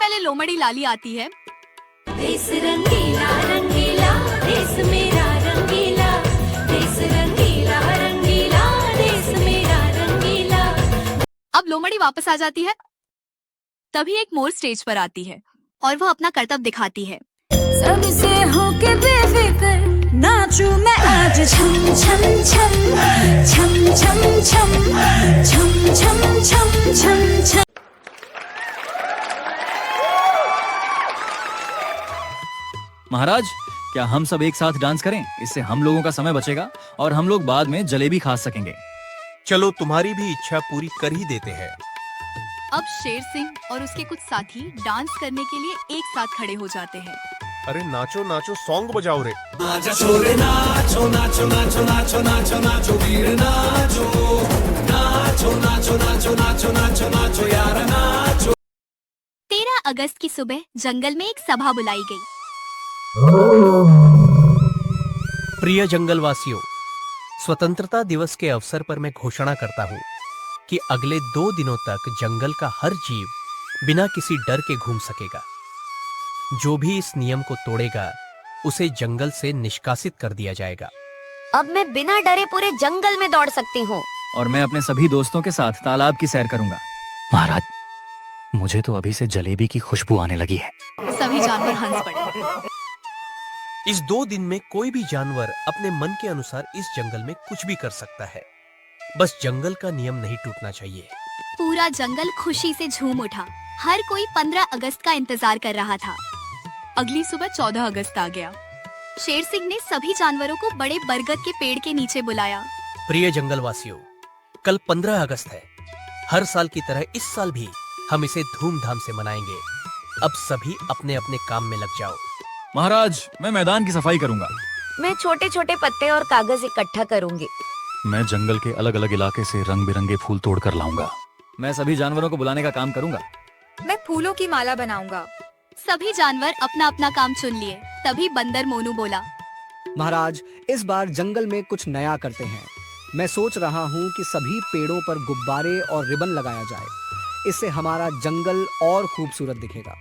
पहले लोमड़ी लाली आती है। देश रंगीला रंगीला, देश मेरा रंगीला, देश रंगीला रंगीला, देश मेरा रंगीला। अब लोमड़ी वापस आ जाती है। तभी एक मोर स्टेज पर आती है और वह अपना करतब दिखाती है। सबसे होके बेफिक्र नाचूं मैं आज, छम छम छम छम छम छम छम छम छम छम छम। महाराज, क्या हम सब एक साथ डांस करें? इससे हम लोगों का समय बचेगा और हम लोग बाद में जलेबी खा सकेंगे। चलो, तुम्हारी भी इच्छा पूरी कर ही देते हैं। अब शेर सिंह और उसके कुछ साथी डांस करने के लिए एक साथ खड़े हो जाते हैं। अरे नाचो नाचो, सॉन्ग बजाओ रे। आजा छोरे नाचो नाचो नाचो नाचो नाचो नाचो वीर नाचो नाचो नाचो नाचो नाचो नाचो नाचो यार नाचो। 13 अगस्त की सुबह जंगल में एक सभा बुलाई गई। प्रिय जंगलवासियों, स्वतंत्रता दिवस के अवसर पर मैं घोषणा करता हूँ कि अगले 2 दिनों तक जंगल का हर जीव बिना किसी डर के घूम सकेगा। जो भी इस नियम को तोड़ेगा उसे जंगल से निष्कासित कर दिया जाएगा। अब मैं बिना डरे पूरे जंगल में दौड़ सकती हूँ। और मैं अपने सभी दोस्तों के साथ तालाब की सैर करूंगा। महाराज, मुझे तो अभी से जलेबी की खुशबू आने लगी है। सभी जानवर हंस पड़े। इस 2 दिन में कोई भी जानवर अपने मन के अनुसार इस जंगल में कुछ भी कर सकता है। बस जंगल का नियम नहीं टूटना चाहिए। पूरा जंगल खुशी से झूम उठा। हर कोई 15 अगस्त का इंतजार कर रहा था। अगली सुबह 14 अगस्त आ गया। शेर सिंह ने सभी जानवरों को बड़े बरगद के पेड़ के नीचे बुलाया। प्रिय जंगलवासियों, कल 15 अगस्त है। हर साल की तरह इस साल भी हम इसे धूमधाम से मनाएंगे। अब सभी अपने अपने काम में लग जाओ। महाराज, मैं मैदान की सफाई करूंगा। मैं छोटे छोटे पत्ते और कागज इकट्ठा करूंगी। मैं जंगल के अलग अलग इलाके से रंग बिरंगे फूल तोड़ कर लाऊंगा। मैं सभी जानवरों को बुलाने का काम करूंगा। मैं फूलों की माला बनाऊंगा। सभी जानवर अपना अपना काम चुन लिए। तभी बंदर मोनू बोला, महाराज, इस बार जंगल में कुछ नया करते हैं। मैं सोच रहा हूँ कि सभी पेड़ों पर गुब्बारे और रिबन लगाया जाए। इससे हमारा जंगल और खूबसूरत दिखेगा।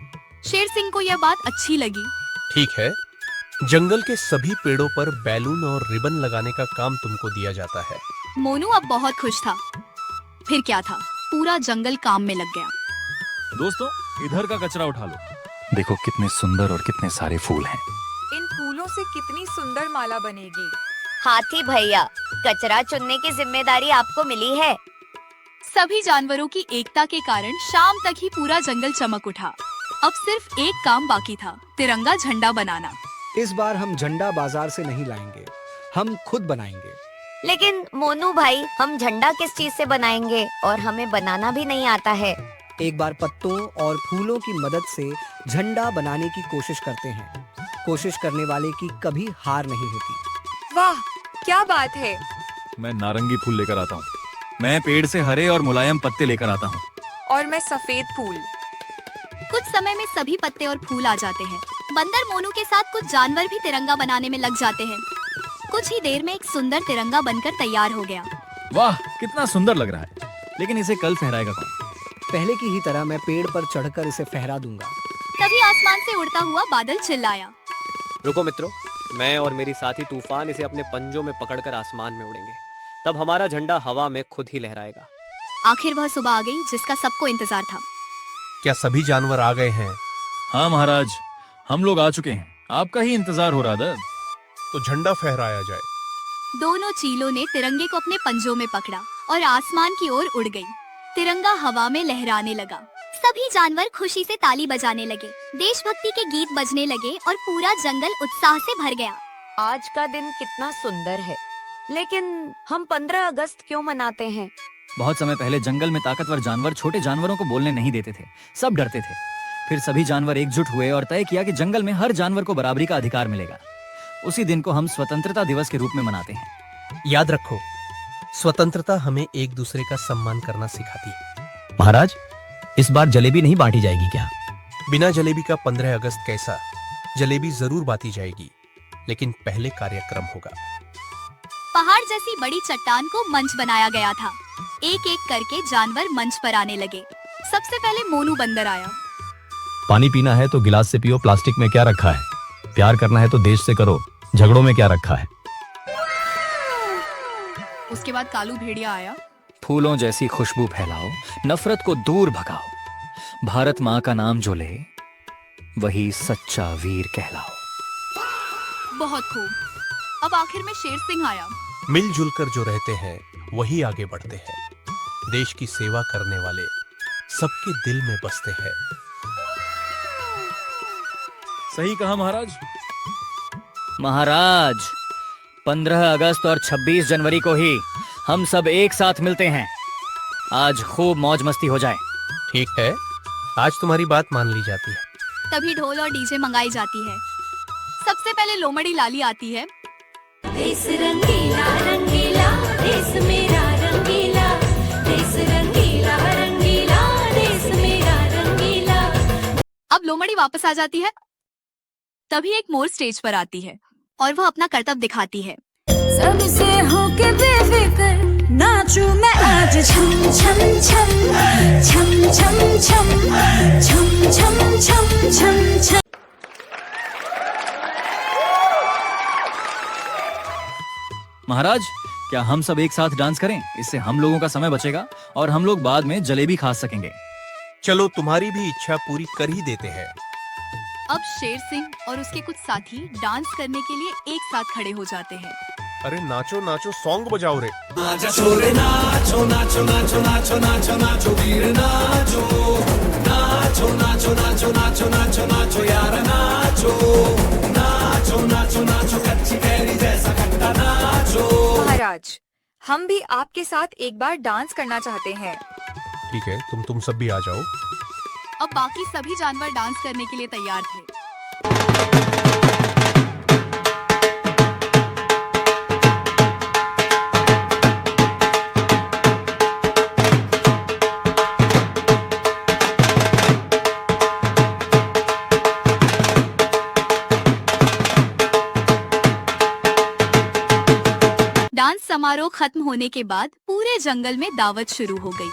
शेर सिंह को यह बात अच्छी लगी। ठीक है, जंगल के सभी पेड़ों पर बैलून और रिबन लगाने का काम तुमको दिया जाता है। मोनू अब बहुत खुश था। फिर क्या था, पूरा जंगल काम में लग गया। दोस्तों, इधर का कचरा उठा लो। देखो कितने सुंदर और कितने सारे फूल हैं। इन फूलों से कितनी सुंदर माला बनेगी। हाथी भैया, कचरा चुनने की जिम्मेदारी आपको मिली है। सभी जानवरों की एकता के कारण शाम तक ही पूरा जंगल चमक उठा। अब सिर्फ एक काम बाकी था, तिरंगा झंडा बनाना। इस बार हम झंडा बाजार से नहीं लाएंगे, हम खुद बनाएंगे। लेकिन मोनू भाई, हम झंडा किस चीज से बनाएंगे और हमें बनाना भी नहीं आता है। एक बार पत्तों और फूलों की मदद से झंडा बनाने की कोशिश करते हैं। कोशिश करने वाले की कभी हार नहीं होती। वाह, क्या बात है। मैं नारंगी फूल लेकर आता हूँ। मैं पेड़ से हरे और मुलायम पत्ते लेकर आता हूँ। और मैं सफेद फूल। कुछ समय में सभी पत्ते और फूल आ जाते हैं। बंदर मोनू के साथ कुछ जानवर भी तिरंगा बनाने में लग जाते हैं। कुछ ही देर में एक सुंदर तिरंगा बनकर तैयार हो गया। वाह, कितना सुंदर लग रहा है। लेकिन इसे कल फहराएगा कौन? पहले की ही तरह मैं पेड़ पर चढ़कर इसे फहरा दूंगा। तभी आसमान से उड़ता हुआ बादल चिल्लाया, रुको मित्रों, मैं और मेरी साथी तूफान इसे अपने पंजों में पकड़कर आसमान में उड़ेंगे। तब हमारा झंडा हवा में खुद ही लहराएगा। आखिर वह सुबह आ गई जिसका सबको इंतजार था। क्या सभी जानवर आ गए हैं? हाँ महाराज, हम लोग आ चुके हैं। आपका ही इंतजार हो रहा था। तो झंडा फहराया जाए। दोनों चीलों ने तिरंगे को अपने पंजों में पकड़ा और आसमान की ओर उड़ गई। तिरंगा हवा में लहराने लगा। सभी जानवर खुशी से ताली बजाने लगे। देशभक्ति के गीत बजने लगे और पूरा जंगल उत्साह से भर गया। आज का दिन कितना सुंदर है। लेकिन हम 15 अगस्त क्यों मनाते हैं? बहुत समय पहले जंगल में ताकतवर जानवर छोटे जानवरों को बोलने नहीं देते थे। सब डरते थे। फिर सभी जानवर एकजुट हुए और तय किया कि जंगल में हर जानवर को बराबरी का अधिकार मिलेगा। उसी दिन को हम स्वतंत्रता दिवस के रूप में मनाते हैं। याद रखो, स्वतंत्रता हमें एक दूसरे का सम्मान करना सिखाती है। महाराज, इस बार जलेबी नहीं बांटी जाएगी क्या? बिना जलेबी का 15 अगस्त कैसा? जलेबी जरूर बांटी जाएगी, लेकिन पहले कार्यक्रम होगा। पहाड़ जैसी बड़ी चट्टान को मंच बनाया गया था। एक एक करके जानवर मंच पर आने लगे। सबसे पहले मोनू बंदर आया। पानी पीना है तो गिलास से पियो, प्लास्टिक में क्या रखा है। प्यार करना है तो देश से करो, झगड़ों में क्या रखा है। उसके बाद कालू भेड़िया आया। फूलों जैसी खुशबू फैलाओ, नफरत को दूर भगाओ, भारत माँ का नाम जो ले वही सच्चा वीर कहलाओ। बहुत खूब। अब आखिर में शेर सिंह आया। मिलजुल कर जो रहते हैं वही आगे बढ़ते हैं। देश की सेवा करने वाले सबके दिल में बसते हैं। सही कहा महाराज। महाराज, 15 अगस्त और 26 जनवरी को ही हम सब एक साथ मिलते हैं। आज खूब मौज मस्ती हो जाए। ठीक है, आज तुम्हारी बात मान ली जाती है। तभी ढोल और डीजे मंगाई जाती है। सबसे पहले लोमड़ी लाली आती है। देश रंगीला रंगीला, देश मेरा रंगीला, देश रंगीला रंगीला, देश मेरा रंगीला। अब लोमड़ी वापस आ जाती है। तभी एक मोर स्टेज पर आती है और वह अपना करतब दिखाती है। सबसे होके बेफिक्र नाचूं मैं आज, छम छम छम छम छम छम छम छम छम छम छम। महाराज, क्या हम सब एक साथ डांस करें? इससे हम लोगों का समय बचेगा और हम लोग बाद में जलेबी खा सकेंगे। चलो, तुम्हारी भी इच्छा पूरी कर ही देते हैं। अब शेर सिंह और उसके कुछ साथी डांस करने के लिए एक साथ खड़े हो जाते हैं। अरे नाचो नाचो, सॉन्ग बजाओ रे। आजा छोरे नाचो नाचो नाचो नाचो नाचो नाचो वीर नाचो, नाचो नाचो नाचो नाचो नाचो नाचो यार नाचो, नाचो नाचो नाचो कच्ची कैरी जैसा खट्टा नाचो। महाराज, हम भी आपके साथ एक बार डांस करना चाहते हैं। ठीक है, तुम सब भी आ जाओ। अब बाकी सभी जानवर डांस करने के लिए तैयार थे। डांस समारोह खत्म होने के बाद पूरे जंगल में दावत शुरू हो गई।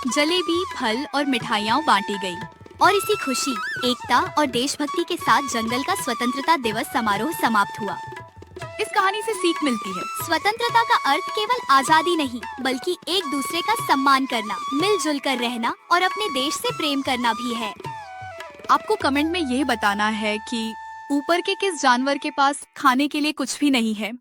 जलेबी, फल और मिठाइयाँ बांटी गई और इसी खुशी, एकता और देशभक्ति के साथ जंगल का स्वतंत्रता दिवस समारोह समाप्त हुआ। इस कहानी से सीख मिलती है। स्वतंत्रता का अर्थ केवल आजादी नहीं, बल्कि एक दूसरे का सम्मान करना, मिलजुल कर रहना और अपने देश से प्रेम करना भी है। आपको कमेंट में ये बताना है कि ऊपर के किस जानवर के पास खाने के लिए कुछ भी नहीं है।